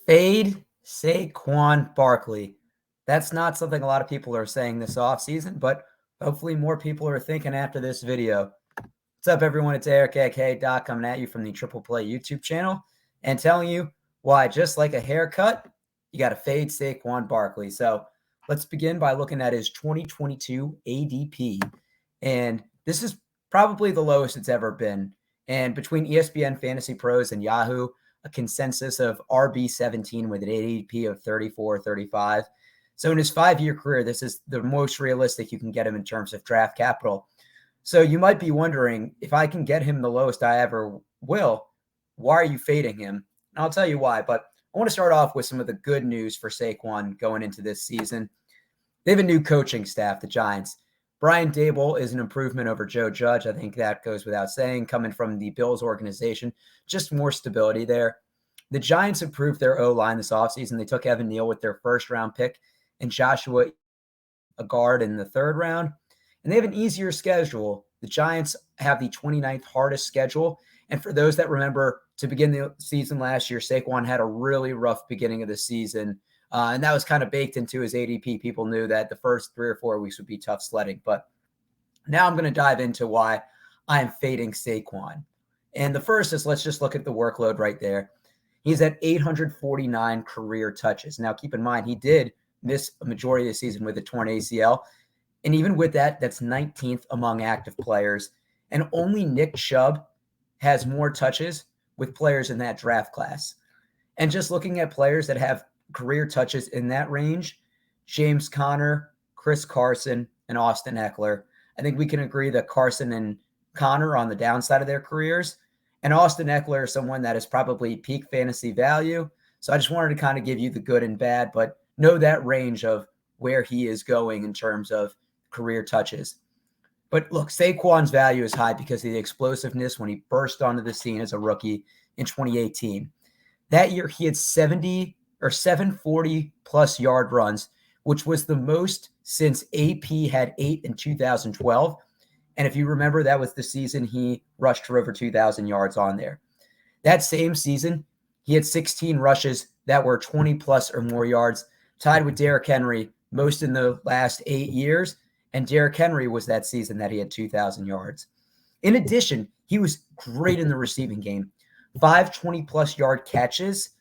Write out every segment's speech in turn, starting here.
Fade Saquon Barkley. That's not something a lot of people are saying this offseason, but hopefully more people are thinking after this video. What's up, everyone? It's Eric, aka Doc, coming at you from the Triple Play YouTube channel and telling you why, just like a haircut, you got to fade Saquon Barkley. So let's begin by looking at his 2022 ADP. And this is probably the lowest it's ever been. And between ESPN Fantasy Pros and Yahoo, a consensus of RB17 with an ADP of 34, 35. So in his 5-year career, this is the most realistic you can get him in terms of draft capital. So you might be wondering, if I can get him the lowest I ever will, why are you fading him? And I'll tell you why, but I want to start off with some of the good news for Saquon going into this season. They have a new coaching staff, the Giants. Brian Daboll is an improvement over Joe Judge. I think that goes without saying, coming from the Bills organization, just more stability there. The Giants improved their O-line this offseason. They took Evan Neal with their first-round pick and Joshua, a guard, in the third round. And they have an easier schedule. The Giants have the 29th hardest schedule. And for those that remember, to begin the season last year, Saquon had a really rough beginning of the season. And that was kind of baked into his ADP. People knew that the first 3 or 4 weeks would be tough sledding. But now I'm going to dive into why I'm fading Saquon. And the first is, let's just look at the workload right there. He's at 849 career touches. Now, keep in mind, he did miss a majority of the season with a torn ACL. And even with that, that's 19th among active players. And only Nick Chubb has more touches with players in that draft class. And just looking at players that have career touches in that range, James Conner, Chris Carson, and Austin Eckler. I think we can agree that Carson and Conner on the downside of their careers, and Austin Eckler is someone that is probably peak fantasy value. So I just wanted to kind of give you the good and bad, but know that range of where he is going in terms of career touches. But look, Saquon's value is high because of the explosiveness when he burst onto the scene as a rookie in 2018. That year, he had 740-plus yard runs, which was the most since AP had 8 in 2012. And if you remember, that was the season he rushed for over 2,000 yards on there. That same season, he had 16 rushes that were 20-plus or more yards, tied with Derrick Henry, most in the last 8 years. And Derrick Henry was that season that he had 2,000 yards. In addition, he was great in the receiving game. 5 20-plus yard catches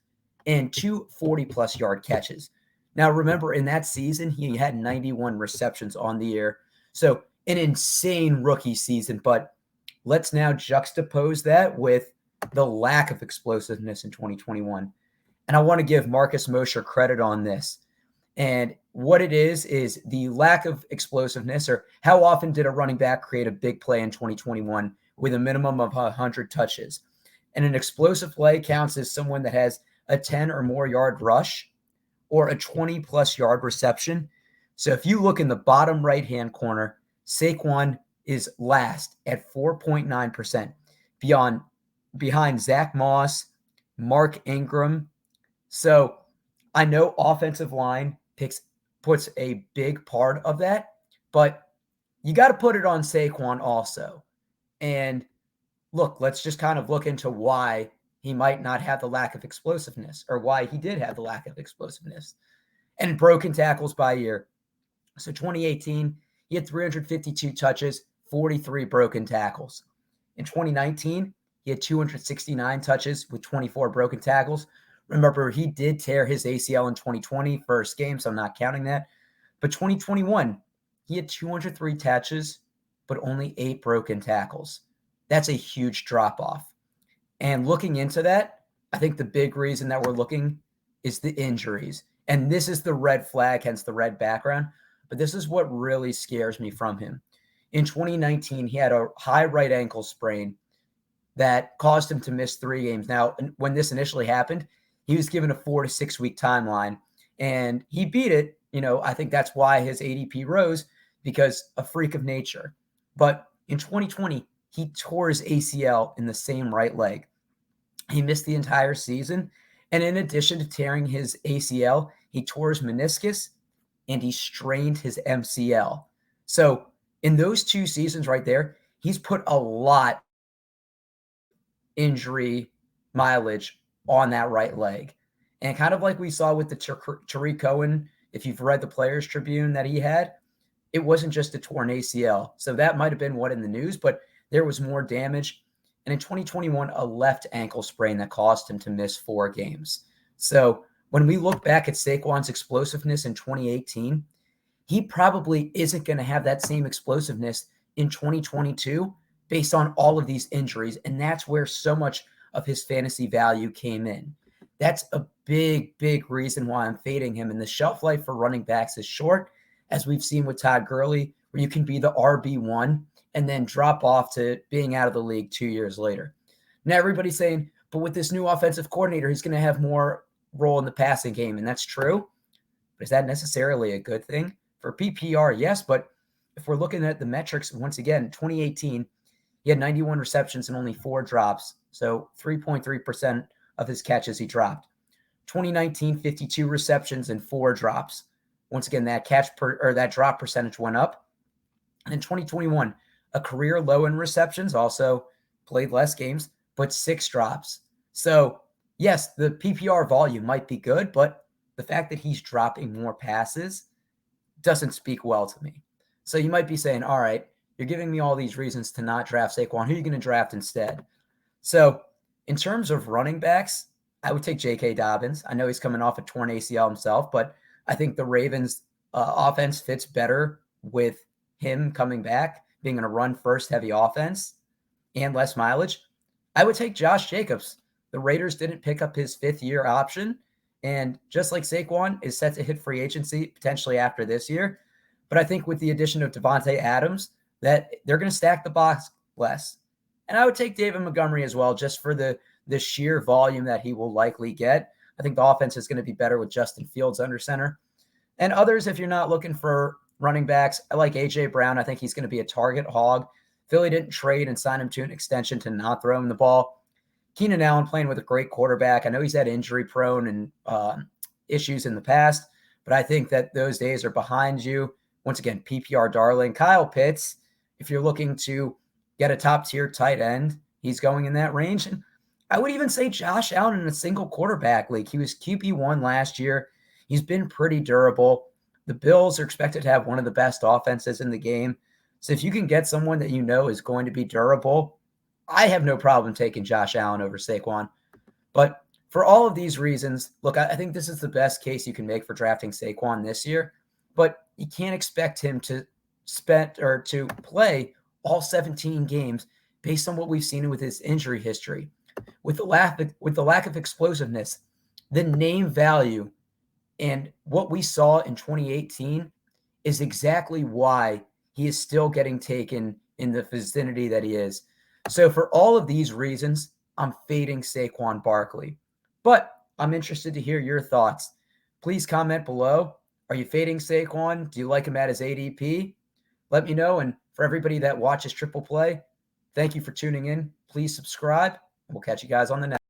and 2 40-plus yard catches. Now, remember, in that season, he had 91 receptions on the year. So an insane rookie season. But let's now juxtapose that with the lack of explosiveness in 2021. And I want to give Marcus Mosher credit on this. And what it is the lack of explosiveness, or how often did a running back create a big play in 2021 with a minimum of 100 touches? And an explosive play counts as someone that has a 10 or more yard rush or a 20-plus yard reception. So if you look in the bottom right-hand corner, Saquon is last at 4.9% behind Zach Moss, Mark Ingram. So I know offensive line puts a big part of that, but you got to put it on Saquon also. And look, let's just kind of look into why he might not have the lack of explosiveness, or why he did have the lack of explosiveness. And broken tackles by year. So 2018, he had 352 touches, 43 broken tackles. In 2019, he had 269 touches with 24 broken tackles. Remember, he did tear his ACL in 2020, first game, so I'm not counting that. But 2021, he had 203 touches, but only 8 broken tackles. That's a huge drop-off. And looking into that, I think the big reason that we're looking is the injuries. And this is the red flag, hence the red background. But this is what really scares me from him. In 2019, he had a high right ankle sprain that caused him to miss 3 games. Now, when this initially happened, he was given a 4 to 6 week timeline, and he beat it. I think that's why his ADP rose, because a freak of nature. But in 2020, he tore his ACL in the same right leg. He missed the entire season. And in addition to tearing his ACL, he tore his meniscus and he strained his MCL. So in those 2 seasons right there, he's put a lot injury mileage on that right leg. And kind of like we saw with the Tariq Cohen, if you've read the Players Tribune that he had, it wasn't just a torn ACL. So that might have been what in the news, but there was more damage. And in 2021, a left ankle sprain that caused him to miss 4 games. So when we look back at Saquon's explosiveness in 2018, he probably isn't going to have that same explosiveness in 2022 based on all of these injuries. And that's where so much of his fantasy value came in. That's a big, big reason why I'm fading him. And the shelf life for running backs is short, as we've seen with Todd Gurley, where you can be the RB1 and then drop off to being out of the league 2 years later. Now, everybody's saying, but with this new offensive coordinator, he's going to have more role in the passing game. And that's true. But is that necessarily a good thing? For PPR, yes. But if we're looking at the metrics, once again, 2018, he had 91 receptions and only 4 drops. So 3.3% of his catches he dropped. 2019, 52 receptions and 4 drops. Once again, that that drop percentage went up. And in 2021, a career low in receptions, also played less games, but 6 drops. So yes, the PPR volume might be good, but the fact that he's dropping more passes doesn't speak well to me. So you might be saying, all right, you're giving me all these reasons to not draft Saquon. Who are you going to draft instead? So in terms of running backs, I would take J.K. Dobbins. I know he's coming off a torn ACL himself, but I think the Ravens' offense fits better with him coming back, being in a run-first heavy offense and less mileage. I would take Josh Jacobs. The Raiders didn't pick up his 5th-year option, and just like Saquon is set to hit free agency potentially after this year. But I think with the addition of Devontae Adams, that they're going to stack the box less. And I would take David Montgomery as well, just for the sheer volume that he will likely get. I think the offense is going to be better with Justin Fields under center. And others, if you're not looking for running backs, I like A.J. Brown. I think he's going to be a target hog. Philly didn't trade and sign him to an extension to not throw him the ball. Keenan Allen playing with a great quarterback. I know he's had injury prone and issues in the past, but I think that those days are behind you. Once again, PPR darling. Kyle Pitts, if you're looking to get a top tier tight end, he's going in that range. And I would even say Josh Allen in a single quarterback league. He was QB1 last year. He's been pretty durable. The Bills are expected to have one of the best offenses in the game. So if you can get someone that you know is going to be durable, I have no problem taking Josh Allen over Saquon. But for all of these reasons, look, I think this is the best case you can make for drafting Saquon this year. But you can't expect him to to play all 17 games based on what we've seen with his injury history. With the lack of explosiveness, the name value, and what we saw in 2018 is exactly why he is still getting taken in the vicinity that he is. So for all of these reasons, I'm fading Saquon Barkley. But I'm interested to hear your thoughts. Please comment below. Are you fading Saquon? Do you like him at his ADP? Let me know. And for everybody that watches Triple Play, thank you for tuning in. Please subscribe. We'll catch you guys on the next.